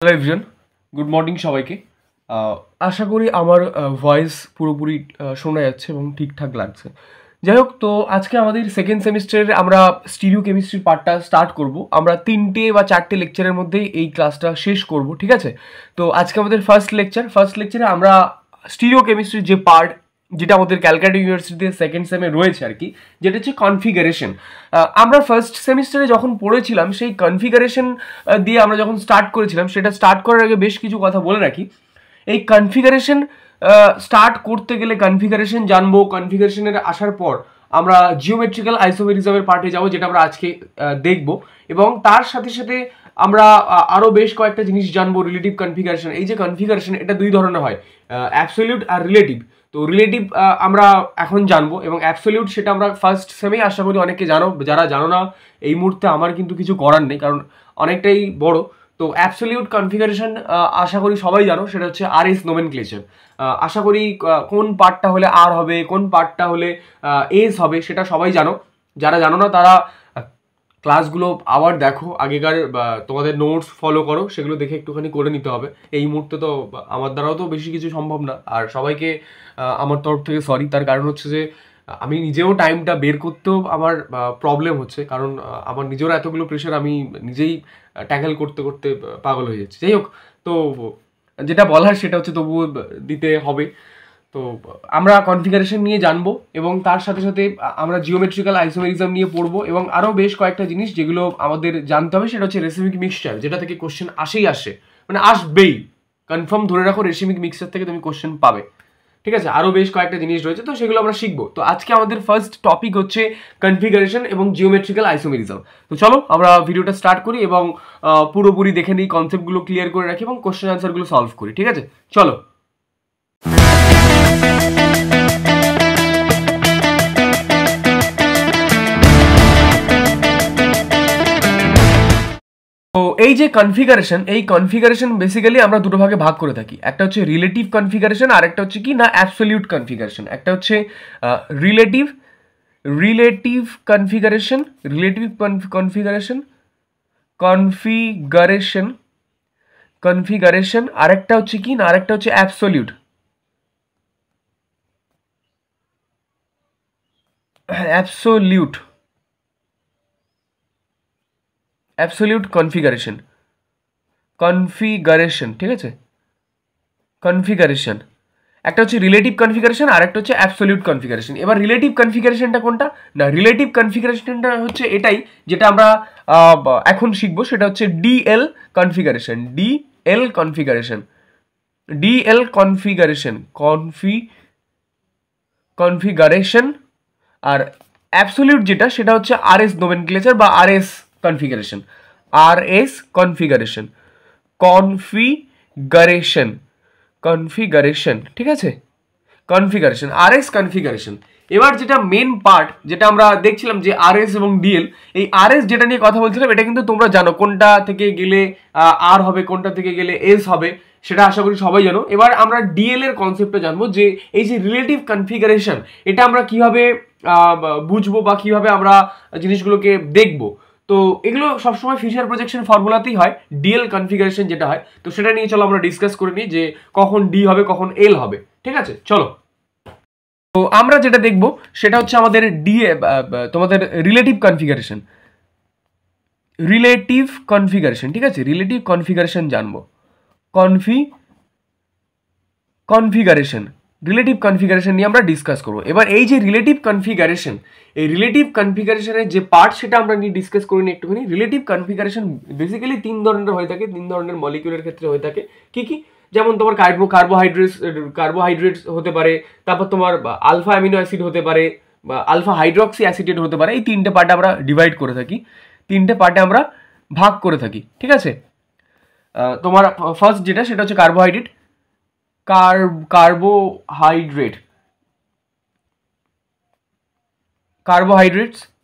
Hello everyone, good morning সবাইকে। আশা করি আমার ভয়েস পুরোপুরি শোনা যাচ্ছে এবং ঠিকঠাক লাগছে। যাই হোক, তো আজকে আমাদের সেকেন্ড সেমিস্টারের আমরা স্টিরিও কেমিস্ট্রির পার্টটা স্টার্ট করব। আমরা 3টে বা 4টে লেকচারের মধ্যেই এই ক্লাসটা শেষ করব, ঠিক আছে? তো আজকে আমাদের ফার্স্ট লেকচারে আমরা স্টিরিও কেমিস্ট্রির যে পার্ট, যেটা আমাদের ক্যালকাটা ইউনিভার্সিটিতে সেকেন্ড সেমে রয়েছে আর কি, যেটা হচ্ছে কনফিগারেশন। আমরা ফার্স্ট সেমিস্টারে যখন পড়েছিলাম সেই কনফিগারেশন দিয়ে আমরা যখন স্টার্ট করেছিলাম, সেটা স্টার্ট করার আগে বেশ কিছু কথা বলে রাখি। এই কনফিগারেশন স্টার্ট করতে গেলে কনফিগারেশন জানবো। কনফিগারেশনের আসার পর আমরা জিওমেট্রিক্যাল আইসোমেরিজমের পার্টে যাব, যেটা আমরা আজকে দেখব। এবং তার সাথে সাথে আমরা আরও বেশ কয়েকটা জিনিস জানবো। রিলেটিভ কনফিগারেশন, এই যে কনফিগারেশন, এটা দুই ধরনের হয়, অ্যাবসলিউট আর রিলেটিভ। তো রিলেটিভ আমরা এখন জানবো, এবং অ্যাবসলিউট সেটা আমরা ফার্স্ট সেমেই আশা করি অনেকে জানো। যারা জানো না, এই মুহূর্তে আমার কিন্তু কিছু করার নেই, কারণ অনেকটাই বড়। তো অ্যাবসলিউট কনফিগারেশন আশা করি সবাই জানো, সেটা হচ্ছে RS নোমেনক্লেচার। আশা করি কোন পার্টটা হলে আর হবে, কোন পার্টটা হলে এস হবে, সেটা সবাই জানো। যারা জানো না তারা ক্লাসগুলো আবার দেখো, আগেকার তোমাদের নোটস ফলো করো, সেগুলো দেখে একটুখানি করে নিতে হবে। এই মুহূর্তে তো আমার দ্বারাও তো বেশি কিছু সম্ভব না। আর সবাইকে আমার তরফ থেকে সরি, তার কারণ হচ্ছে যে আমি নিজেও টাইমটা বের করতেও আমার প্রবলেম হচ্ছে, কারণ আমার নিজেরও এতগুলো প্রেশার, আমি নিজেই ট্যাকেল করতে করতে পাগল হয়ে যাচ্ছি। যাই হোক, তো যেটা বলার সেটা হচ্ছে তবুও দিতে হবে। তো আমরা কনফিগারেশন নিয়ে জানবো, এবং তার সাথে সাথে আমরা জিওমেট্রিক্যাল আইসোমেরিজম নিয়ে পড়বো, এবং আরও বেশ কয়েকটা জিনিস যেগুলো আমাদের জানতে হবে। সেটা হচ্ছে রেসিমিক মিক্সচার, যেটা থেকে কোশ্চেন আসে, মানে আসবেই, কনফার্ম ধরে রাখো। রেসিমিক মিক্সচার থেকে তুমি কোশ্চেন পাবে, ঠিক আছে? আরও বেশ কয়েকটা জিনিস রয়েছে, তো সেগুলো আমরা শিখবো। তো আজকে আমাদের ফার্স্ট টপিক হচ্ছে কনফিগারেশন এবং জিওমেট্রিক্যাল আইসোমেরিজম। তো চলো আমরা ভিডিওটা স্টার্ট করি, এবং পুরোপুরি দেখে নিই, কনসেপ্টগুলো ক্লিয়ার করে রাখি, এবং কোশ্চেন আনসারগুলো সলভ করি, ঠিক আছে? চলো। তো এই যে কনফিগারেশন, এই কনফিগারেশন বেসিক্যালি আমরা দুটো ভাগে ভাগ করে থাকি। একটা হচ্ছে রিলেটিভ কনফিগারেশন, আর একটা হচ্ছে কি না অ্যাবসলিউট কনফিগারেশন। একটা হচ্ছে relative relative configuration relative configuration configuration configuration আরেকটা হচ্ছে কি না, আরেকটা হচ্ছে অ্যাবসলিউট অ্যাবসলিউট অ্যাবসলিউট কনফিগারেশন, ঠিক আছে? কনফিগারেশন একটা হচ্ছে রিলেটিভ কনফিগারেশন, আর একটা হচ্ছে অ্যাবসলিউট কনফিগারেশন। এবার রিলেটিভ কনফিগারেশনটা কোনটা? না, রিলেটিভ কনফিগারেশনটা হচ্ছে এটাই, যেটা আমরা এখন শিখবো। সেটা হচ্ছে ডিএল কনফিগারেশন। কনফিগারেশন। আর অ্যাবসলিউট যেটা, সেটা হচ্ছে RS নোমেনক্লেচার বা RS কনফিগারেশন। কনফিগারেশন, ঠিক আছে? Configuration, RS configuration. এবার যেটা মেন পার্ট, যেটা আমরা দেখছিলাম যে RS এবং ডিএল, এই RS যেটা নিয়ে কথা বলছিলাম, এটা কিন্তু তোমরা জানো কোনটা থেকে গেলে আর হবে, কোনটা থেকে গেলে এস হবে, সেটা আশা করি সবাই জানো। এবার আমরা ডিএল এর কনসেপ্টটা জানবো, যে এই যে রিলেটিভ কনফিগারেশন, এটা আমরা কিভাবে বুঝবো বা কিভাবে আমরা জিনিসগুলোকে দেখবো। তো এগুলো সবসময় ফিশার প্রজেকশন ফর্মুলাতেই হয়, ডিএল কনফিগারেশন যেটা হয়। তো সেটা নিয়ে চলো আমরা ডিসকাস করে নিই, যে কখন ডি হবে, কখন এল হবে, ঠিক আছে? চলো। তো আমরা যেটা দেখব সেটা হচ্ছে আমাদের তোমাদের রিলেটিভ কনফিগারেশন, ঠিক আছে? রিলেটিভ কনফিগারেশন জানবো। কনফিগারেশন রিলেটিভ কনফিগারেশন নিয়ে আমরা ডিসকাস করবো। এবার এই যে রিলেটিভ কনফিগারেশন, এই রিলেটিভ কনফিগারেশনের যে পার্ট, সেটা আমরা নিয়ে ডিসকাস করে নিই একটুখানি। রিলেটিভ কনফিগারেশন বেসিক্যালি 3 ধরনের হয়ে থাকে, 3 ধরনের মলিকিউলের ক্ষেত্রে হয়ে থাকে। কি কি? যেমন তোমার কার্বোহাইড্রেটস হতে পারে, তারপর তোমার আলফা অ্যামিনো অ্যাসিড হতে পারে, বা আলফা হাইড্রক্সি অ্যাসিটেট হতে পারে। এই 3টে পার্টে আমরা ডিভাইড করে থাকি, 3টে পার্টে আমরা ভাগ করে থাকি, ঠিক আছে? তোমার ফার্স্ট যেটা, সেটা হচ্ছে কার্বোহাইড্রেটস।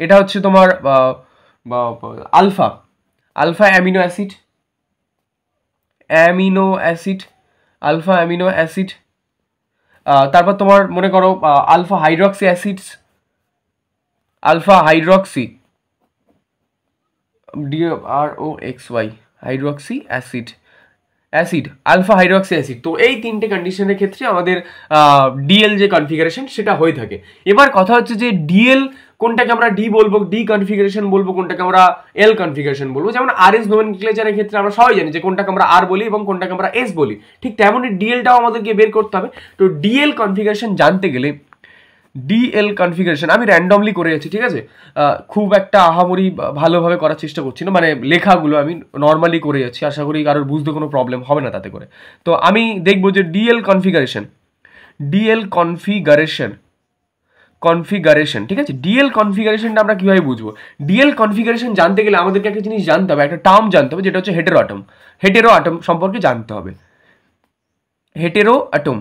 এটা হচ্ছে তোমার আলফা অ্যামিনো অ্যাসিড। তারপর তোমার মনে করো alpha hydroxy DROXY hydroxy acid. Acid, alpha hydroxy acid. তো এই তিনটে কন্ডিশনের ক্ষেত্রে আমাদের ডিএল যে কনফিগারেশন সেটা হয়ে থাকে। এবার কথা হচ্ছে যে ডিএল কোনটাকে আমরা ডি বলবো, ডি কনফিগারেশন বলবো, কোনটাকে আমরা এল কনফিগারেশন বলবো। যেমন আর এস নোমেনক্লেচারের ক্ষেত্রে আমরা সবাই জানি যে কোনটাকে আমরা আর বলি এবং কোনটাকে আমরা এস বলি, ঠিক তেমনই ডিএলটাও আমাদেরকে বের করতে হবে। তো ডিএল কনফিগারেশন জানতে গেলে ডিএল কনফিগারেশন আমি র্যান্ডমলি করে যাচ্ছি, ঠিক আছে, খুব একটা আহামরি ভালোভাবে করার চেষ্টা করছি না, মানে লেখাগুলো আমি নর্মালি করে যাচ্ছি, আশা করি কারোর বুঝতে কোনো প্রবলেম হবে না তাতে করে। তো আমি দেখবো যে DL configuration, DL configuration, configuration, ঠিক আছে। ডিএল কনফিগারেশনটা আমরা কীভাবে বুঝবো? ডিএল কনফিগারেশন জানতে গেলে আমাদেরকে একটা জিনিস জানতে হবে, একটা টার্ম জানতে হবে, যেটা হচ্ছে হেটেরো অ্যাটম। হেটেরো অ্যাটম সম্পর্কে জানতে হবে, হেটেরো অ্যাটম।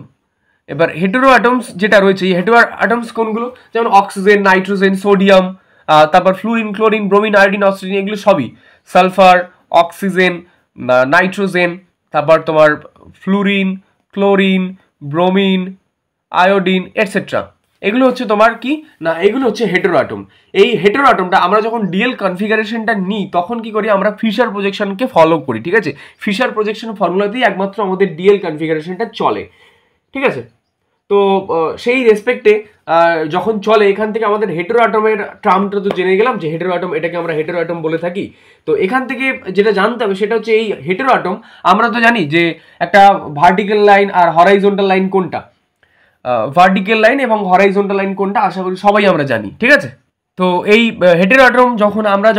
এবার হেটেরো অ্যাটমস যেটা রয়েছে, এই হেটেরো অ্যাটমস কোনগুলো? যেমন অক্সিজেন, নাইট্রোজেন, সোডিয়াম, তারপর fluorine, chlorine, bromine, iodine, oxygen, এগুলো সবই। সালফার, অক্সিজেন, নাইট্রোজেন, তারপর তোমার fluorine, chlorine, bromine, iodine, etcetera, এগুলো হচ্ছে তোমার কি না, এগুলো হচ্ছে হেটেরো অ্যাটম। এই হেটেরো অ্যাটমটা আমরা যখন ডিএল কনফিগারেশনটা নিই তখন কি করি, আমরা ফিশার প্রজেকশনকে ফলো করি, ঠিক আছে। ফিশার প্রজেকশন ফর্মুলাতেই একমাত্র আমাদের ডিএল কনফিগারেশনটা চলে, ঠিক আছে। তো সেই রেসপেক্টে যখন চলে, এখান থেকে আমাদের হেটেরো অ্যাটমের টার্মটা তো জেনে গেলাম যে হেটেরো অ্যাটম, এটাকে আমরা হেটেরো অ্যাটম বলে থাকি। তো এখান থেকে যেটা জানতে হবে সেটা হচ্ছে এই হেটেরো অ্যাটম, আমরা তো জানি যে একটা ভার্টিক্যাল লাইন আর হরাইজন্টাল লাইন কোনটা, ভার্টিক্যাল লাইন এবং হরাইজন্টাল লাইন কোনটা আশা করি সবাই আমরা জানি, ঠিক আছে। তো এই হেটেরো অ্যাটম যখন আমরা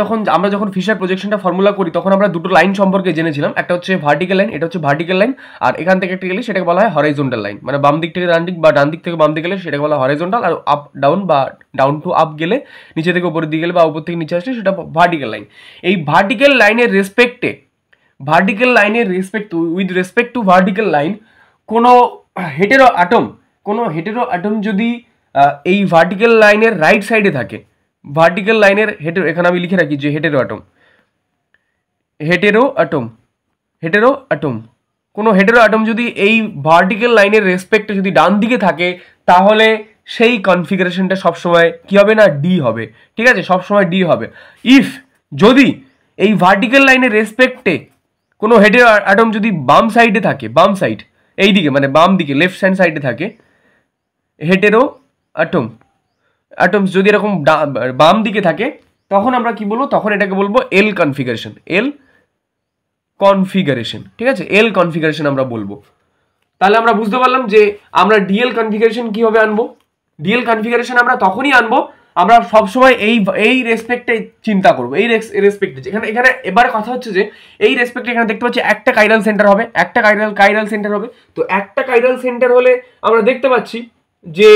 যখন ফিশার প্রজেকশনটা ফর্মুলা করি তখন আমরা দুটো লাইন সম্পর্কে জেনেছিলাম, একটা হচ্ছে ভার্টিক্যাল লাইন, এটা হচ্ছে ভার্টিক্যাল লাইন, আর এখান থেকে একটা গেলে সেটাকে বলা হয় হরাইজন্টাল লাইন, মানে বাম দিক থেকে ডান দিক বা ডান দিক থেকে বাম দিকে গেলে সেটাকে বলা হয় হরাইজন্টাল, আর আপ ডাউন বা ডাউন টু আপ গেলে, নিচে থেকে উপরের দিকে গেলে বা উপর থেকে নিচে আসলে সেটা ভার্টিক্যাল লাইন। এই ভার্টিক্যাল লাইনের রেসপেক্টে, ভার্টিক্যাল লাইনের respect with respect two vertical line কোনো হেটেরো অ্যাটম যদি এই ভার্টিক্যাল লাইনের রাইট সাইডে থাকে, ভার্টিক্যাল লাইনের হেটেরো, এখানে আমি লিখে রাখি যে হেটেরো অ্যাটম, কোনো হেটেরো অ্যাটম যদি এই ভার্টিক্যাল লাইনের রেসপেক্টে যদি ডান দিকে থাকে তাহলে সেই কনফিগারেশনটা সবসময় কি হবে না, ডি হবে, ঠিক আছে, সবসময় ডি হবে। ইফ যদি এই ভার্টিক্যাল লাইনের রেসপেক্টে কোনো হেটেরো অ্যাটম যদি বাম সাইডে থাকে, বাম সাইড এই দিকে মানে বাম দিকে লেফট হ্যান্ড সাইডে থাকে, হেটেরো অ্যাটমস যদি এরকম বাম দিকে থাকে তখন আমরা কি বলবো, তখন এটাকে বলবো এল কনফিগারেশন, ঠিক আছে, এল কনফিগারেশন আমরা বলবো। তাহলে আমরা বুঝতে পারলাম যে আমরা ডিএল কনফিগারেশন কিভাবে আনবো। ডিএল কনফিগারেশন আমরা তখনই আনবো, আমরা সবসময় এই রেসপেক্টে চিন্তা করবো, এই রেসপেক্টে এখানে এবার কথা হচ্ছে যে এই রেসপেক্টে এখানে দেখতে পাচ্ছি একটা কাইরাল সেন্টার হবে, একটা কাইরাল সেন্টার হবে। তো একটা কাইরাল সেন্টার হলে আমরা দেখতে পাচ্ছি যে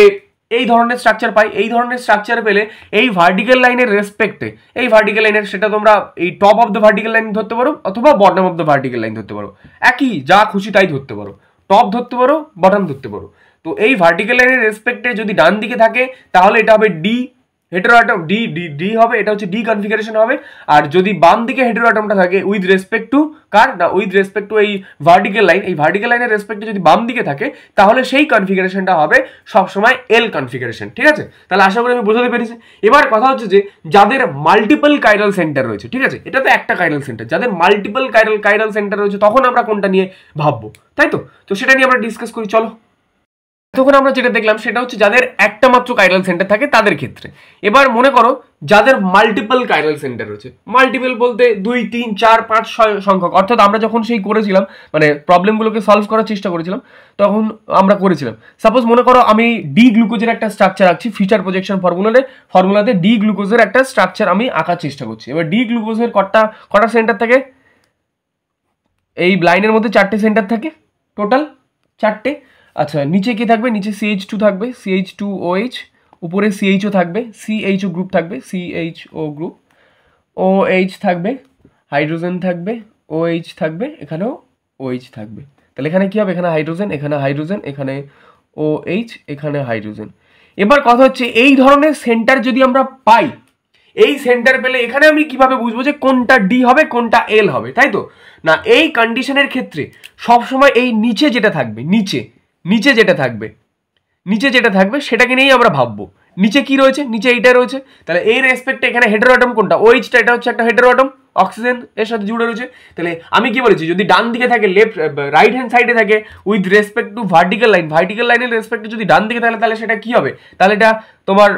এই ধরনের স্ট্রাকচার পাই, এই ধরনের স্ট্রাকচার পেলে এই ভার্টিক্যাল লাইনের রেসপেক্টে, এই ভার্টিক্যাল লাইনের সেটা তোমরা এই top of the vertical line ধরতে পারো অথবা bottom of the vertical line ধরতে পারো, একই, যা খুশি তাই ধরতে পারো, টপ ধরতে পারো, বটম ধরতে পারো। তো এই ভার্টিক্যাল লাইনের রেসপেক্টে যদি ডান দিকে থাকে তাহলে এটা হবে ডি হেটেরো অ্যাটম, ডি হবে, এটা হচ্ছে ডি কনফিগারেশন হবে। আর যদি বাম দিকে হেটেরো অ্যাটমটা থাকে উইথ রেসপেক্ট টু কার না, উইথ রেসপেক্ট টু এই ভার্টিক্যাল লাইন, এই ভার্টিক্যাল লাইনের রেসপেক্টে যদি বাম দিকে থাকে তাহলে সেই কনফিগারেশনটা হবে সবসময় এল কনফিগারেশন, ঠিক আছে। তাহলে আশা করি আমি বোঝাতে পেরেছি। এবার কথা হচ্ছে যে যাদের মাল্টিপল কাইরাল সেন্টার রয়েছে, ঠিক আছে, এটা তো একটা কাইরাল সেন্টার, যাদের মাল্টিপল কাইরাল সেন্টার রয়েছে তখন আমরা কোনটা নিয়ে ভাববো, তাই তো সেটা নিয়ে আমরা ডিসকাস করি, চলো। তখন আমরা যেটা দেখলাম সেটা হচ্ছে যাদের একটা মাত্র কাইরাল সেন্টার থাকে তাদের ক্ষেত্রে। এবার মনে করো যাদের মাল্টিপল কাইরাল সেন্টার রয়েছে, মাল্টিপল বলতে 2, 3, 4, 5, 6 সংখ্যক, অর্থাৎ আমরা যখন সেই করেছিলাম মানে প্রবলেমগুলোকে সলভ করার চেষ্টা করেছিলাম তখন আমরা করেছিলাম, সাপোজ মনে করো আমি ডি গ্লুকোজের একটা স্ট্রাকচার আঁকছি, ফিচার প্রজেকশন ফর্মুলাতে ডি গ্লুকোজের একটা স্ট্রাকচার আমি আঁকার চেষ্টা করছি। এবার ডি গ্লুকোজের কটা সেন্টার থাকে, এই লাইনের মধ্যে 4টে সেন্টার থাকে, টোটাল 4টে। আচ্ছা, নিচে কি থাকবে, নিচে CH2 থাকবে, CH2OH, উপরে CHO থাকবে, CHO গ্রুপ থাকবে, CHO গ্রুপ, OH থাকবে, হাইড্রোজেন থাকবে, OH থাকবে, এখানেও OH থাকবে। তাহলে এখানে কি হবে, এখানে হাইড্রোজেন, এখানে হাইড্রোজেন, এখানে OH, এখানে হাইড্রোজেন। এবার কথা হচ্ছে এই ধরনের সেন্টার যদি আমরা পাই, এই সেন্টার পেলে এখানে আমি কিভাবে বুঝবো যে কোনটা ডি হবে কোনটা এল হবে, তাই তো না। এই কন্ডিশনের ক্ষেত্রে সবসময় এই নিচে যেটা থাকবে সেটাকে নিয়েই আমরা ভাববো। নিচে কি রয়েছে, নিচে এইটা রয়েছে, তাহলে এই রেসপেক্টে এখানে হেটেরো অ্যাটম কোনটা, OH টা, এটা হচ্ছে একটা হেটেরো অ্যাটম, অক্সিজেন এর সাথে জুড়ে রয়েছে। তাহলে আমি কি বলেছি, যদি ডান দিকে থাকে লেফট রাইট হ্যান্ড সাইডে থাকে উইথ রেসপেক্ট টু ভার্টিক্যাল লাইনের রেসপেক্টে যদি ডান দিকে থাকে তাহলে সেটা কি হবে, তাহলে এটা তোমার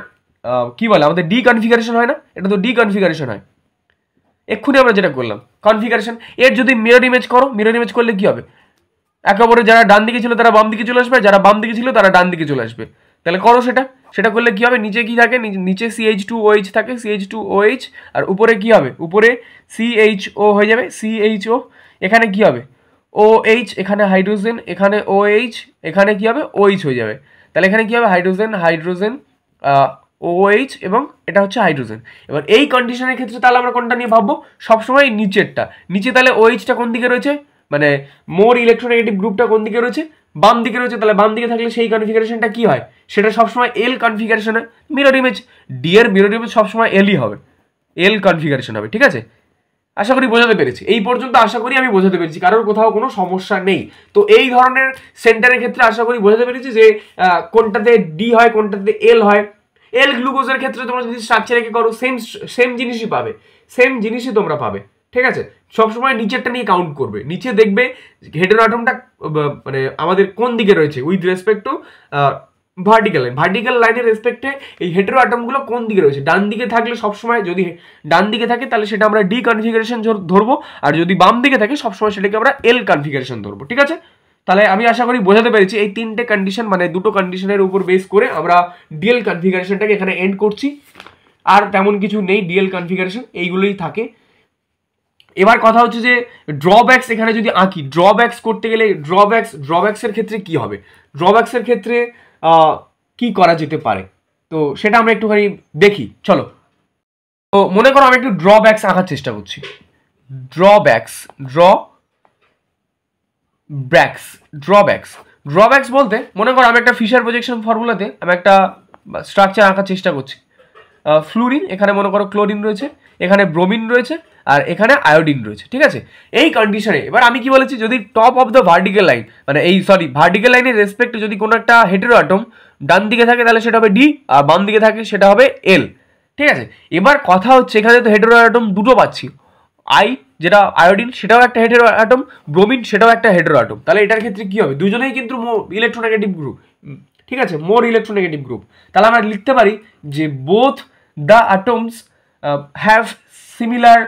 কি বলে আমাদের ডি কনফিগারেশন হয় না, এটা তো ডি কনফিগারেশন হয়। এক্ষুনি আমরা যেটা করলাম কনফিগারেশন। এর যদি মিরর ইমেজ করো, মিরর ইমেজ করলে কি হবে, একেবারে যারা ডান দিকে ছিল তারা বাম দিকে চলে আসবে, যারা বাম দিকে ছিল তারা ডান দিকে চলে আসবে। তাহলে করো সেটা করলে কি হবে, নিচে কি থাকে, নিচে CH2OH থাকে, CH2OH, আর উপরে কি হবে, উপরে CHO হয়ে যাবে, CHO, এখানে কি হবে OH, এখানে হাইড্রোজেন, এখানে OH, এখানে কি হবে OH হয়ে যাবে। তাহলে এখানে কি হবে হাইড্রোজেন OH এবং এটা হচ্ছে হাইড্রোজেন। এবার এই কন্ডিশনের ক্ষেত্রে তাহলে আমরা কোনটা নিয়ে ভাববো, সবসময় নিচেরটা। নিচে তাহলে OH-টা কোন দিকে রয়েছে, মানে মোর ইলেকট্রোনেগেটিভ গ্রুপটা কোন দিকে রয়েছে, বাম দিকে রয়েছে। তাহলে বাম দিকে থাকলে সেই কনফিগারেশনটা কি হয়, সেটা সবসময় এল কনফিগারেশন হয়। মিরর ইমেজ, ডি এর মিরর ইমেজ সবসময় এলই হবে, এল কনফিগারেশন হবে। ঠিক আছে, আশা করি বোঝাতে পেরেছি। এই পর্যন্ত আশা করি আমি বোঝাতে পেরেছি, কারোর কোথাও কোনো সমস্যা নেই। তো এই ধরনের সেন্টারের ক্ষেত্রে আশা করি বোঝাতে পেরেছি যে কোনটাতে ডি হয় কোনটাতে এল হয়। এল গ্লুকোজের ক্ষেত্রে তোমরা যদি স্ট্রাকচার এঁকে করো সেম জিনিসই পাবে, সেম জিনিসই তোমরা পাবে। ঠিক আছে, সবসময় নিচেরটা নিয়ে কাউন্ট করবে। নিচে দেখবে হেটেরো অ্যাটমটা মানে আমাদের কোন দিকে রয়েছে উইথ রেসপেক্ট টু ভার্টিক্যাল লাইনের রেসপেক্টে এই হেটেরো অ্যাটমগুলো কোন দিকে রয়েছে। ডান দিকে থাকলে সবসময়, যদি ডান দিকে থাকে তাহলে সেটা আমরা ডি কনফিগারেশন ধরবো, আর যদি বাম দিকে থাকে সবসময় সেটাকে আমরা এল কনফিগারেশন ধরবো। ঠিক আছে, তাহলে আমি আশা করি বোঝাতে পেরেছি। এই তিনটে কন্ডিশন মানে দুটো কন্ডিশনের উপর বেস করে আমরা ডিএল কনফিগারেশনটাকে এখানে এন্ড করছি। আর তেমন কিছু নেই, ডিএল কনফিগারেশন এইগুলোই থাকে। এবার কথা হচ্ছে যে ড্রব্যাকস এখানে যদি আঁকি, ড্রব্যাকস করতে গেলে ড্রব্যাকসের ক্ষেত্রে কি হবে, ড্রব্যাকসের ক্ষেত্রে কি করা যেতে পারে, তো সেটা আমরা একটুখানি দেখি। চলো, তো মনে করো আমি একটু ড্রব্যাকস আঁকার চেষ্টা করছি। ড্রব্যাকস বলতে মনে করো আমি একটা ফিশার প্রজেকশন ফর্মুলাতে আমি একটা স্ট্রাকচার আঁকার চেষ্টা করছি। ফ্লুরিন, এখানে মনে করো ক্লোরিন রয়েছে, এখানে ব্রোমিন রয়েছে, আর এখানে আয়োডিন রয়েছে। ঠিক আছে, এই কন্ডিশনে এবার আমি কি বলেছি, যদি top of the vertical line মানে ভার্টিক্যাল লাইনের রেসপেক্টে যদি কোনো একটা হেটেরো অ্যাটম ডান দিকে থাকে তাহলে সেটা হবে ডি, আর বাম দিকে থাকে সেটা হবে এল। ঠিক আছে, এবার কথা হচ্ছে এখানে তো হেটেরো অ্যাটম দুটো পাচ্ছি, যেটা আয়োডিন সেটাও একটা হেটেরো অ্যাটম, ব্রোমিন সেটাও একটা হেটেরো অ্যাটম। তাহলে এটার ক্ষেত্রে কি হবে, দুজনেই কিন্তু ইলেকট্রোনেগেটিভ গ্রুপ। ঠিক আছে, মোর ইলেকট্রোনেগেটিভ গ্রুপ। তাহলে আমরা লিখতে পারি যে both the atoms have similar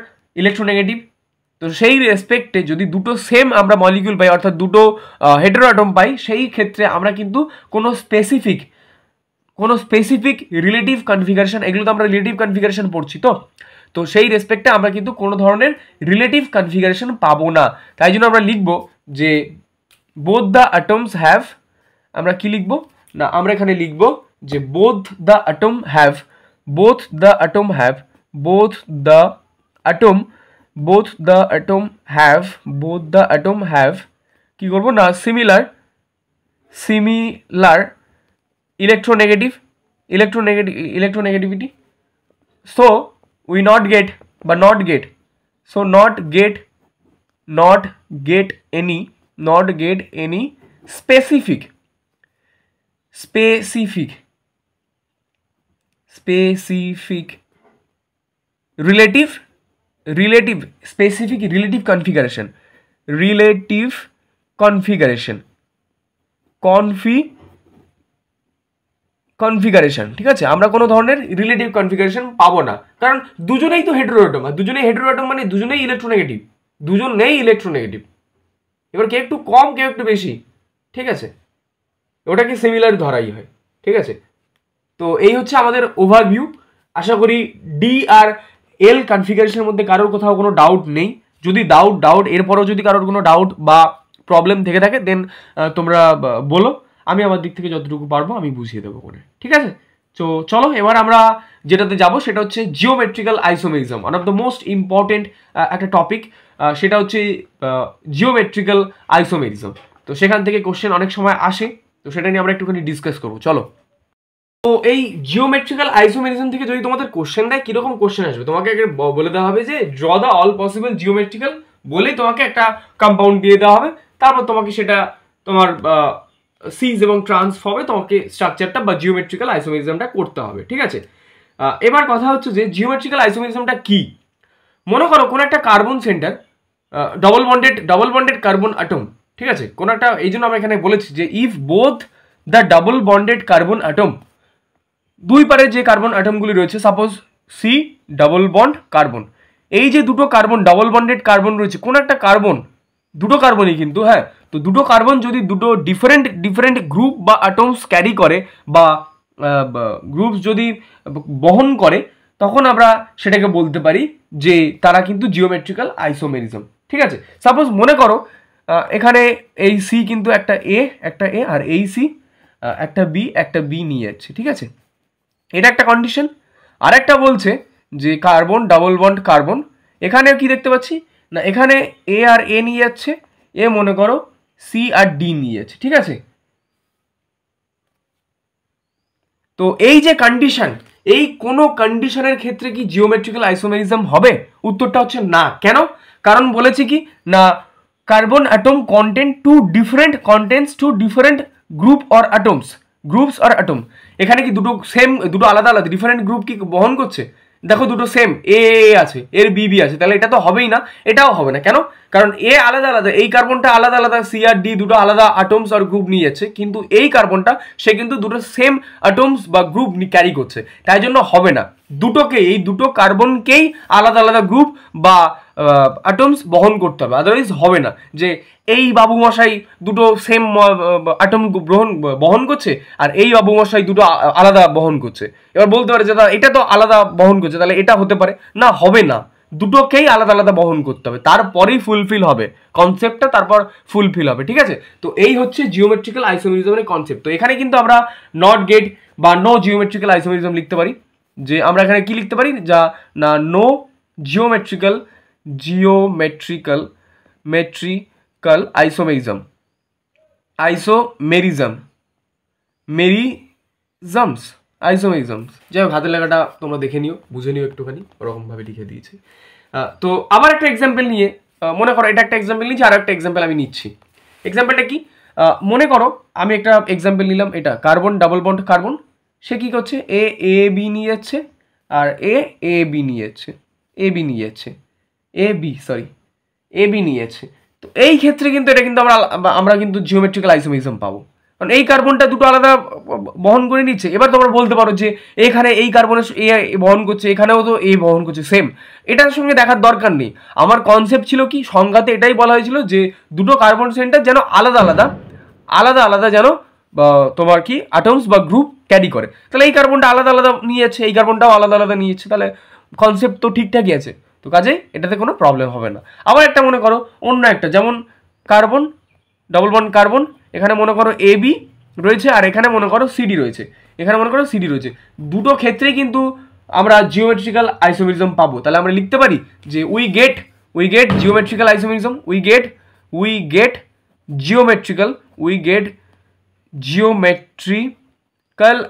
electronegative. তো সেই রেসপেক্টে যদি দুটো সেম আমরা মলিকিউল পাই, অর্থাৎ দুটো হেটেরো অ্যাটম পাই, সেই ক্ষেত্রে আমরা কিন্তু কোনো স্পেসিফিক রিলেটিভ কনফিগারেশন, এগুলো তো আমরা রিলেটিভ কনফিগারেশন পড়ছি, তো সেই রেসপেক্টে আমরা কিন্তু কোনো ধরনের রিলেটিভ কনফিগারেশন পাবো না। তাই জন্য আমরা লিখবো যে বোথ দ্য অ্যাটমস হ্যাভ, আমরা কি লিখবো না, আমরা এখানে লিখবো যে বোথ দ্য অ্যাটম হ্যাভ কি করবো না, similar electronegativity, so we not get any specific relative configuration ঠিক আছে, আমরা কোনো ধরনের রিলেটিভ কনফিগারেশন পাবো না, কারণ দুজনেই তো হেটেরো অ্যাটম, আর দুজনেই হেটেরো অ্যাটম মানে দুজনেই ইলেকট্রোনেগেটিভ। এবার কেউ একটু কম কেউ একটু বেশি, ঠিক আছে, ওটাকে সিমিলার ধরাই হয়। ঠিক আছে, তো এই হচ্ছে আমাদের ওভারভিউ। আশা করি ডি আর এল কনফিগারেশনের মধ্যে কারোর কোথাও কোনো ডাউট নেই। যদি ডাউট এরপরেও যদি কারোর কোনো ডাউট বা প্রবলেম থেকে থাকে দেন তোমরা বলো, আমি আমার দিক থেকে যতটুকু পারবো আমি বুঝিয়ে দেবো করে। ঠিক আছে, তো চলো এবার আমরা যেটাতে যাব সেটা হচ্ছে geometrical isomerism, one of the most important একটা টপিক। সেটা হচ্ছে জিওমেট্রিক্যাল আইসোমেরিজম। তো সেখান থেকে কোশ্চেন অনেক সময় আসে, তো সেটা নিয়ে আমরা একটুখানি ডিসকাস করবো। চলো, তো এই জিওমেট্রিক্যাল আইসোমেরিজম থেকে যদি তোমাদের কোশ্চেন দেয়, কিরকম কোশ্চেন আসবে, তোমাকে বলে দেওয়া হবে যে draw the all possible geometrical, বলেই তোমাকে একটা কম্পাউন্ড দিয়ে দেওয়া হবে। তারপর তোমাকে সেটা তোমার সিজ এবং ট্রান্সফর্মে তোমাকে স্ট্রাকচারটা বা জিওমেট্রিক্যাল আইসোমেরিজমটা করতে হবে। ঠিক আছে, এবার কথা হচ্ছে যে জিওমেট্রিক্যাল আইসোমেরিজমটা কি। মনে করো কোনো একটা carbon centre double bonded carbon atom, ঠিক আছে, কোনো একটা, এই জন্য আমরা এখানে বলেছি যে if both the double bonded carbon atom, দুই পারে যে কার্বন অ্যাটমগুলি রয়েছে, suppose C double bond carbon, এই যে দুটো কার্বন ডাবল বন্ডেড কার্বন রয়েছে, কোন একটা কার্বন, দুটো কার্বনই কিন্তু, হ্যাঁ, তো দুটো কার্বন যদি দুটো ডিফারেন্ট গ্রুপ বা অ্যাটমস ক্যারি করে বা গ্রুপস যদি বহন করে, তখন আমরা সেটাকে বলতে পারি যে তারা কিন্তু জিওমেট্রিক্যাল আইসোমেরিজম, ঠিক আছে। সাপোজ মনে করো এখানে এই সি কিন্তু একটা এ আর এই সি একটা বি নিয়ে যাচ্ছে, ঠিক আছে, এটা একটা কন্ডিশন। আর একটা বলছে যে কার্বন ডাবল বন্ড কার্বন, এখানে কি দেখতে পাচ্ছি না, এখানে এ আর এ নিয়ে যাচ্ছে, এ মনে করো সি আর ডি নিয়ে যাচ্ছে, ঠিক আছে। তো এই যে কন্ডিশন, এই কোনো কন্ডিশনের ক্ষেত্রে কি জিওমেট্রিক্যাল আইসোমেরিজম হবে? উত্তরটা হচ্ছে না। কেন? কারণ বলেছি কি না, carbon atom contents two different groups or atom. এখানে কি দুটো আলাদা ডিফারেন্ট গ্রুপ কি বহন করছে? দেখো দুটো সেম এ আছে, এর বি আছে, তাহলে এটা তো হবেই না, এটাও হবে না। কেন? কারণ এ আলাদা, এই কার্বনটা আলাদা, সি আর ডি দুটো আলাদা অ্যাটমস আর গ্রুপ নিয়ে যাচ্ছে, কিন্তু এই কার্বনটা সে কিন্তু দুটো সেম অ্যাটমস বা গ্রুপ ক্যারি করছে, তাই জন্য হবে না। এই দুটো কার্বনকেই আলাদা গ্রুপ বা অ্যাটমস বহন করতে হবে, আদারওয়াইজ হবে না যে এই বাবু মশাই দুটো সেম অ্যাটম বহন করছে আর এই বাবু মশাই দুটো আলাদা বহন করছে। এবার বলতে পারে যে এটা তো আলাদা বহন করছে, তাহলে এটা হতে পারে না, হবে না, দুটোকেই আলাদা বহন করতে হবে, তারপরেই ফুলফিল হবে কনসেপ্টটা, তারপর ফুলফিল হবে, ঠিক আছে। তো এই হচ্ছে জিওমেট্রিক্যাল আইসোমেরিজমের কনসেপ্ট। তো এখানে কিন্তু আমরা নট গেট বা নো জিওমেট্রিক্যাল আইসোমেরিজম লিখতে পারি, যে আমরা এখানে কি লিখতে পারি, যা না নো জিওমেট্রিক্যাল আইসোমেরিজম, যাই হোক, হাতের লেখাটা তোমরা দেখে নিও, বুঝে নিও একটুখানি, ওরকমভাবে লিখে দিয়েছি। তো আবার একটা এক্সাম্পল নিয়ে, মনে করো এটা একটা এক্সাম্পল নিচ্ছি, আর একটা এক্সাম্পল আমি নিচ্ছি। এক্সাম্পলটা কি, মনে করো আমি একটা এক্সাম্পল নিলাম, এটা কার্বন ডাবল বন্ড কার্বন, সে কি করছে, এ বি নিয়ে যাচ্ছে আর এ বি নিয়ে যাচ্ছে। তো এই ক্ষেত্রে কিন্তু এটা কিন্তু আমরা কিন্তু জিওমেট্রিক্যাল আইসোমেরিজম পাবো, কারণ এই কার্বনটা দুটো আলাদা বহন করে নিচ্ছে। এবার তোমরা বলতে পারো যে এখানে এই কার্বনের এ বহন করছে, এখানেও তো এ বহন করছে, সেম, এটার সঙ্গে দেখার দরকার নেই। আমার কনসেপ্ট ছিল কি, সংজ্ঞাতে এটাই বলা হয়েছিল যে দুটো কার্বন সেন্টার যেন আলাদা যেন তোমার কি অ্যাটমস বা গ্রুপ ক্যারি করে, তাহলে এই কার্বনটা আলাদা নিয়ে যাচ্ছে, এই কার্বনটাও আলাদা নিয়ে যাচ্ছে, তাহলে কনসেপ্ট তো ঠিকঠাকই আছে, তো কাজেই এটাতে কোনো প্রবলেম হবে না। আবার একটা মনে করো অন্য একটা, যেমন কার্বন ডাবল বন্ড কার্বন, এখানে মনে করো এ বি রয়েছে আর এখানে মনে করো সিডি রয়েছে, দুটো ক্ষেত্রেই কিন্তু আমরা জিওমেট্রিক্যাল আইসোমেরিজম পাবো। তাহলে আমরা লিখতে পারি যে we get geometrical isomerism, we get geometrical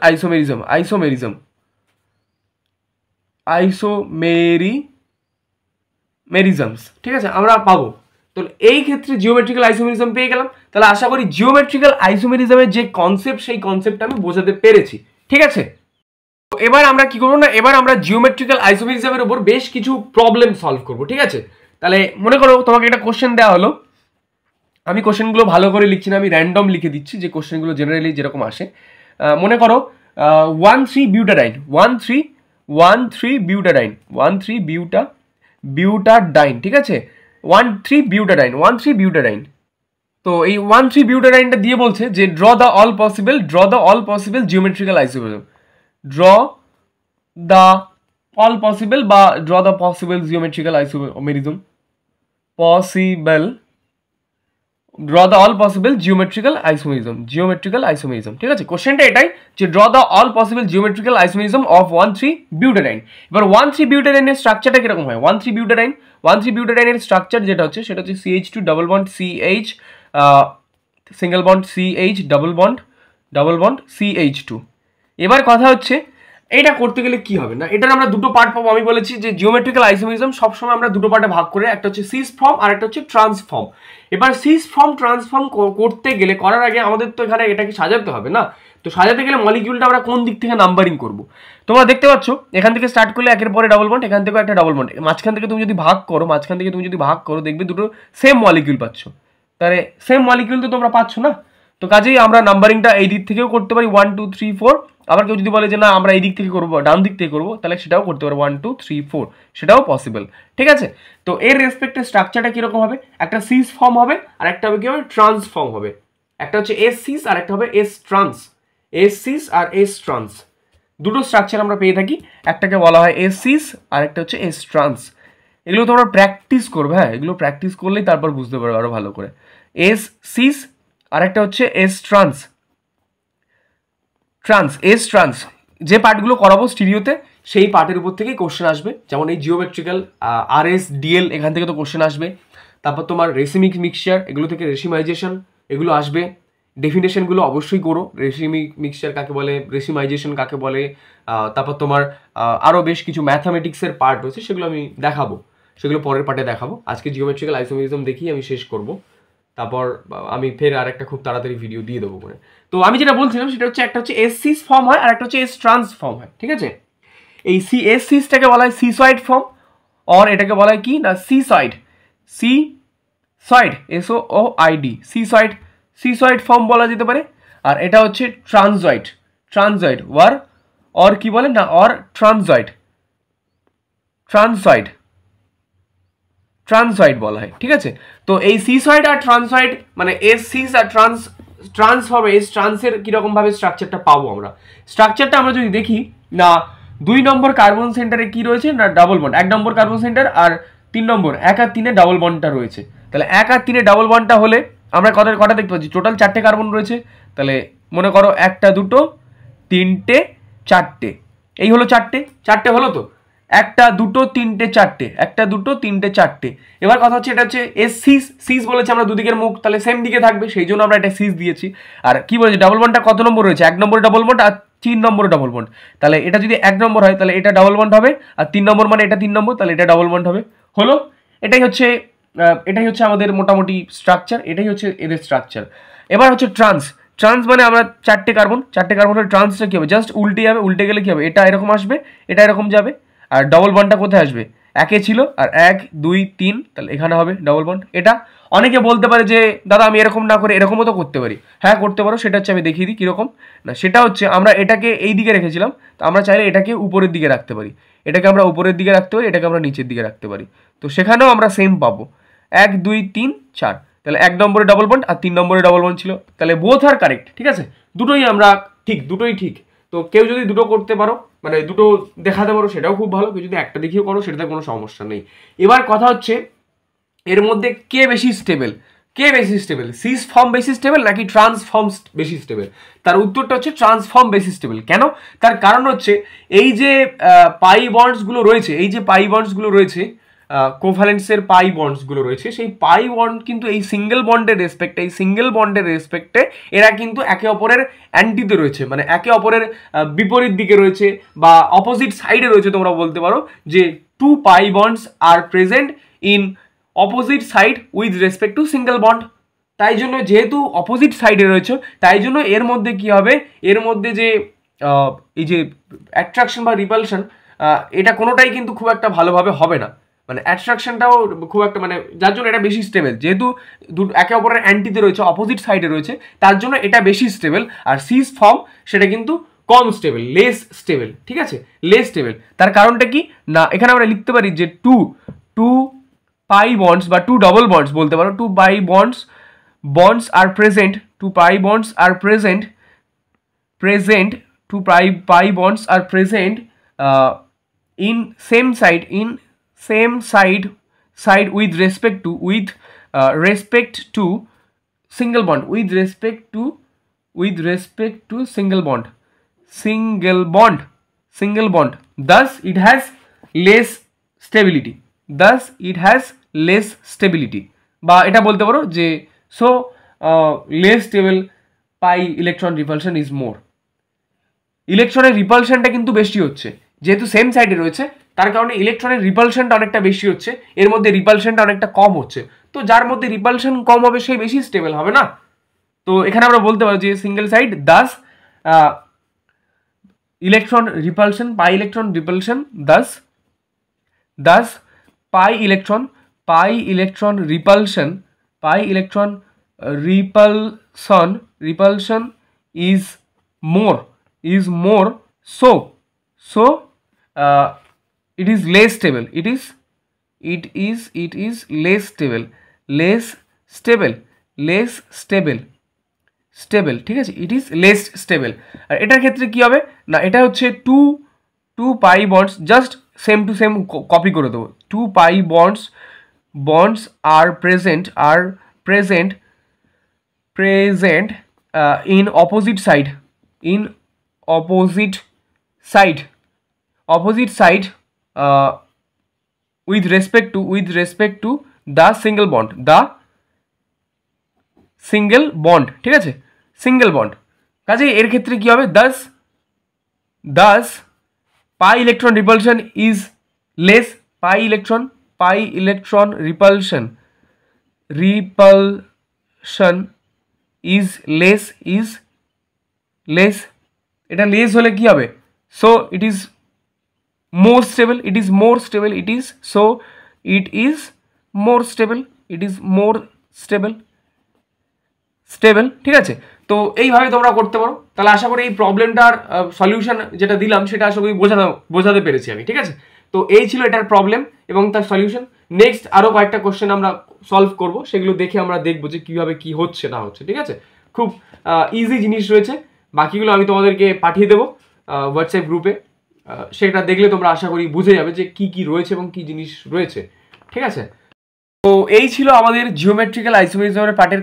isomerisms, ঠিক আছে, আমরা পাবো। তো এই ক্ষেত্রে জিওমেট্রিক্যাল আইসোমেরিজম পেয়ে গেলাম। তাহলে আশা করি জিওমেট্রিক্যাল আইসোমেরিজমের যে কনসেপ্ট, সেই কনসেপ্টটা আমি বোঝাতে পেরেছি, ঠিক আছে। তো এবার আমরা কি করবো না, এবার আমরা জিওমেট্রিক্যাল আইসোমেরিজমের উপর বেশ কিছু প্রবলেম সলভ করবো, ঠিক আছে। তাহলে মনে করো তোমাকে একটা কোশ্চেন দেওয়া হলো, আমি কোশ্চেনগুলো ভালো করে লিখছি না, আমি র্যান্ডম লিখে দিচ্ছি যে কোশ্চেনগুলো জেনারেলি যেরকম আসে। মনে করো 1,3 বিউটাডাইন, ঠিক আছে, 1,3 বিউটাডাইন। তো এই 1,3 বিউটাডাইনটা দিয়ে বলছে যে draw the all possible geometrical isomerism, draw the possible geometrical isomerism, ঠিক আছে। কোশ্চেনটা এটাই যে draw the all possible geometrical isomerism of 1,3 butadiene. এবার 1,3 বিউটাডাইনের স্ট্রাকচারটা কিরকম হয়, 1,3 বিউটাডাইনের স্ট্রাকচার যেটা হচ্ছে সেটা হচ্ছে CH2 double bond CH single bond CH double bond CH2। এবার কথা হচ্ছে এটা করতে গেলে কি হবে না, এটার আমরা দুটো পার্ট পাবো। আমি বলেছি যে জিওমেট্রিক্যাল আইসোমেরিজম সবসময় আমরা দুটো পার্টে ভাগ করে, একটা হচ্ছে সিস ফর্ম আর একটা হচ্ছে ট্রান্সফর্ম। এবার সিস ফর্ম ট্রান্সফর্ম করতে গেলে, করার আগে আমাদের তো এখানে এটাকে সাজাতে হবে না, তো সাজাতে গেলে মলিকিউলটা আমরা কোন দিক থেকে নাম্বারিং করব? তোমরা দেখতে পাচ্ছ এখান থেকে স্টার্ট করলে একের পরে ডাবল বন্ড, এখান থেকেও একটা ডাবল বন্ড, মাঝখান থেকে তুমি যদি ভাগ করো দেখবে দুটো সেম মলিকিউল পাচ্ছ। তাহলে সেম মলিকিউল তো তোমরা পাচ্ছ না, তো কাজেই আমরা নাম্বারিংটা এই দিক থেকেও করতে পারি 1 2 3 4। আবার কেউ যদি বলে যে না আমরা এই দিক থেকে করবো, ডান দিক থেকে করবো, তাহলে সেটাও করতে পারবো 1 2 3 4, সেটাও পসিবল। ঠিক আছে, তো এর রেসপেক্টে স্ট্রাকচারটা কিরকম হবে? একটা সিস ফর্ম হবে আর একটা হবে কি হবে, ট্রান্সফর্ম হবে। একটা হচ্ছে এস সিস আর একটা হবে এস ট্রান্স। এস সিস আর এস ট্রান্স দুটো স্ট্রাকচার আমরা পেয়ে থাকি, একটাকে বলা হয় এস সিস আর একটা হচ্ছে এস ট্রান্স। এগুলো তোমরা প্র্যাকটিস করবে, হ্যাঁ এগুলো প্র্যাকটিস করলেই তারপর বুঝতে পারবে আরো ভালো করে। এস সিস আর একটা হচ্ছে এস ট্রান্স। এস ট্রান্স যে পার্টগুলো করাবো স্টিরিওতে সেই পার্টের উপর থেকেই কোশ্চেন আসবে, যেমন এই জিওমেট্রিক্যাল আর এস ডিএল, এখান থেকে তো কোশ্চেন আসবে। তারপর তোমার রেসিমিক মিক্সচার, এগুলো থেকে রেসিমাইজেশন এগুলো আসবে। ডেফিনেশনগুলো অবশ্যই করো, রেসিমিক মিক্সচার কাকে বলে, রেসিমাইজেশন কাকে বলে। তারপর তোমার আরও বেশ কিছু ম্যাথামেটিক্সের পার্ট রয়েছে, সেগুলো আমি দেখাবো, সেগুলো পরের পার্টে দেখাবো। আজকে জিওমেট্রিক্যাল আইসোমেরিজম দেখি আমি শেষ করব, তারপর আমি ফের আরেকটা খুব তাড়াতাড়ি ভিডিও দিয়ে দেবো করে। তো আমি যেটা বলছিলাম সেটা হচ্ছে একটা হচ্ছে এস সিস ফর্ম হয় আর একটা হচ্ছে এস ট্রান্স ফর্ম হয়। ঠিক আছে, এই এস সিসটাকে বলা হয় সিসয়েড ফর্ম, আর এটাকে বলা হয় কি না সিসয়েড, SOOID, সিসয়েড ফর্ম বলা যেতে পারে। আর এটা হচ্ছে ট্রানজয়েড অর কি বলে না, অর ট্রান্সয়েড বলা হয়। ঠিক আছে, তো এই সিসয়েড আর ট্রান্সয়েড মানে এস সিস আর ট্রান্স হবে, এস ট্রান্সের কিরকম ভাবে স্ট্রাকচারটা পাবো আমরা? স্ট্রাকচারটা আমরা যদি দেখি না, 2 নম্বর কার্বন সেন্টারে কি রয়েছে না ডাবল বন্ড, 1 নম্বর কার্বন সেন্টার, আর 3 নম্বর 1 আর 3 ডাবল বন্ডটা রয়েছে। তাহলে 1 আর 3 ডাবল বন্ডটা হলে আমরা কটা দেখতে পাচ্ছি? টোটাল 4টে কার্বন রয়েছে। তাহলে মনে করো 1টা 2টো 3টে 4টে, এই হলো 4টে হলো তো, 1টা 2টো 3টে 4টে, 1টা 2টো 3টে 4টে। এবার কথা হচ্ছে এটা হচ্ছে এস সিস বলেছে আমরা দুদিকের মুখ, তাহলে সেম দিকে থাকবে, সেই জন্য আমরা এটা সিস দিয়েছি। আর কি বলেছে ডাবল বন্ডটা কত নম্বর রয়েছে? 1 নম্বরে ডাবল বন্ড আর 3 নম্বরে ডাবল বন্ড। তাহলে এটা যদি 1 নম্বর হয় তাহলে এটা ডাবল বন্ড হবে, আর 3 নম্বর মানে এটা 3 নম্বর, তাহলে এটা ডাবল বন্ড হবে। হলো, এটাই হচ্ছে আমাদের মোটামুটি স্ট্রাকচার, এটাই হচ্ছে এদের স্ট্রাকচার। এবার হচ্ছে ট্রান্স মানে আমরা 4টে কার্বনের ট্রান্সটা কি হবে? জাস্ট উল্টে যাবে, উল্টে গেলে কি হবে? এটা এরকম আসবে, এটা এরকম যাবে। আর ডবল বন্ডটা কোথায় আসবে? 1-এ ছিল, আর 1 2 3, তাহলে এখানে হবে ডবল বন্ড। এটা অনেকে বলতে পারে যে দাদা আমি এরকম না করে এরকমও তো করতে পারি। হ্যাঁ করতে পারো, সেটা হচ্ছে আমি দেখিয়ে দিই কীরকম না। সেটা হচ্ছে আমরা এটাকে এই দিকে রেখেছিলাম, তো আমরা চাইলে এটাকে উপরের দিকে রাখতে পারি, এটাকে আমরা উপরের দিকে রাখতে পারি, এটাকে আমরা নিচের দিকে রাখতে পারি। তো সেখানেও আমরা সেম পাবো 1 2 3 4। তাহলে 1 নম্বরে ডাবল বন্ড আর 3 নম্বরে ডাবল বন্ড ছিল, তাহলে বোথ আর কারেক্ট। ঠিক আছে, দুটোই আমরা দুটোই ঠিক। তো কেউ যদি দুটো করতে পারো মানে দুটো দেখাতে পারো সেটাও খুব ভালো, কেউ যদি একটা দেখিয়েও করো সেটাতে কোনো সমস্যা নেই। এবার কথা হচ্ছে এর মধ্যে কে বেশি স্টেবল, সিস ফর্ম বেশি স্টেবল নাকি ট্রান্সফর্ম বেশি স্টেবল? তার উত্তরটা হচ্ছে ট্রান্সফর্ম বেশি স্টেবল। কেন? তার কারণ হচ্ছে এই যে পাই বন্ডসগুলো রয়েছে, কোভ্যালেন্সের পাই বন্ডসগুলো রয়েছে, সেই পাই বন্ড কিন্তু এই সিঙ্গেল বন্ডের রেসপেক্টে এরা কিন্তু একে অপরের অ্যান্টিতে রয়েছে, মানে একে অপরের বিপরীত দিকে রয়েছে বা অপোজিট সাইডে রয়েছে। তোমরা বলতে পারো যে 2 pi bonds are present in opposite side with respect to single bond. তাই জন্য যেহেতু অপোজিট সাইডে রয়েছে, তাই জন্য এর মধ্যে কি হবে, এর মধ্যে যে এই যে অ্যাট্রাকশন বা রিপালশন, এটা কোনোটাই কিন্তু খুব একটা ভালোভাবে হবে না। মানে অ্যাট্রাকশনটাও খুব একটা মানে, যার জন্য এটা বেশি স্টেবল, যেহেতু একে অপরের অ্যান্টিতে রয়েছে, অপোজিট সাইডে রয়েছে, তার জন্য এটা বেশি স্টেবল। আর সিস ফর্ম সেটা কিন্তু কম স্টেবল, লেস স্টেবল। ঠিক আছে, লেস স্টেবল। তার কারণটা কি না, এখানে আমরা লিখতে পারি যে টু পাই বন্ডস বা 2 ডাবল বন্ডস বলতে পারো, 2 পাই bonds are present, 2 pi bonds are present, 2 pi bonds are present in same side with respect to single bond, with respect to single bond, thus it has less stability, বা এটা বলতে পারো যে so less stable pi electron repulsion is more. ইলেকট্রনের রিপালশনটা কিন্তু বেশি হচ্ছে, যেহেতু সেম সাইডে রয়েছে, তার কারণে ইলেকট্রনের রিপালশনটা অনেকটা বেশি হচ্ছে, এর মধ্যে রিপালশনটা অনেকটা কম হচ্ছে। তো যার মধ্যে রিপালশন কম হবে সেই বেশি স্টেবল হবে না। তো এখানে আমরা বলতে পারি যে single side Das electron repulsion, pi electron repulsion, thus pi electron repulsion is more, so it is less stable, it is less stable, ঠিক আছে, it is less stable। আর এটার ক্ষেত্রে কি হবে না, এটা হচ্ছে two pi bonds, just same to same copy করে দেবো। 2 pi bonds are present in opposite side with respect to the single bond, ঠিক আছে, সিঙ্গেল বন্ড। কাজে এর ক্ষেত্রে কি হবে, thus pi electron repulsion is less, pi electron repulsion is less, এটা লেস হলে কি হবে, so it is more stable, stable, ঠিক আছে। তো এইভাবে তোমরা করতে পারো। তাহলে আশা করি এই প্রবলেমটার সলিউশন যেটা দিলাম সেটা আশা করি বোঝাতে পেরেছি আমি, ঠিক আছে। তো এই ছিল এটার প্রবলেম এবং তার সলিউশন। নেক্সট আরও কয়েকটা কোশ্চেন আমরা সলভ করব, সেগুলো দেখে আমরা দেখবো যে কীভাবে কী হচ্ছে না হচ্ছে, ঠিক আছে। খুব ইজি জিনিস রয়েছে, বাকিগুলো আমি তোমাদেরকে পাঠিয়ে দেবো হোয়াটসঅ্যাপ গ্রুপে, সেটা দেখলে তোমরা আশা করি বুঝে যাবে যে কী কী রয়েছে এবং কী জিনিস রয়েছে, ঠিক আছে। তো এই ছিল আমাদের জিওমেট্রিক্যাল আইসোমেরিজমের পার্টের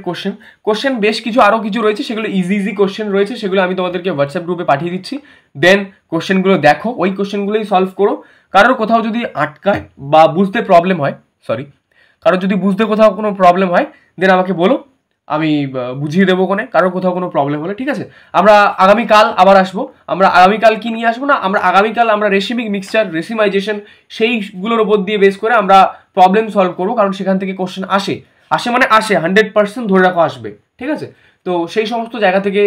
কোশ্চেন বেশ কিছু আরও কিছু রয়েছে, সেগুলো ইজি কোশ্চেন রয়েছে, সেগুলো আমি তোমাদেরকে হোয়াটসঅ্যাপ গ্রুপে পাঠিয়ে দিচ্ছি। দেন কোশ্চেনগুলো দেখো, ওই কোশ্চেনগুলোই সলভ করো। কারোর কোথাও যদি আটকায় বা বুঝতে প্রবলেম হয়, কারোর যদি বুঝতে কোথাও কোনো প্রবলেম হয় দেন আমাকে বলো, আমি বুঝিয়ে দেবো কোনে, কারোর কোথাও কোনো প্রবলেম হলে, ঠিক আছে। আমরা আগামীকাল আবার আসবো। আমরা আগামীকাল কি নিয়ে আসবো না, আগামীকাল আমরা রেসিমিক মিক্সচার, রেসিমাইজেশন সেইগুলোর উপর দিয়ে বেস করে আমরা প্রবলেম সলভ করবো, কারণ সেখান থেকে কোশ্চেন আসে 100% ধরে রাখো আসবে, ঠিক আছে। তো সেই সমস্ত জায়গা থেকে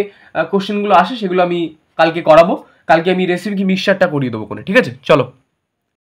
কোশ্চেনগুলো আসে, সেগুলো আমি কালকে করাবো। কালকে আমি রেসিমিক মিক্সচারটা করিয়ে দেবো কোনে, ঠিক আছে। চলো।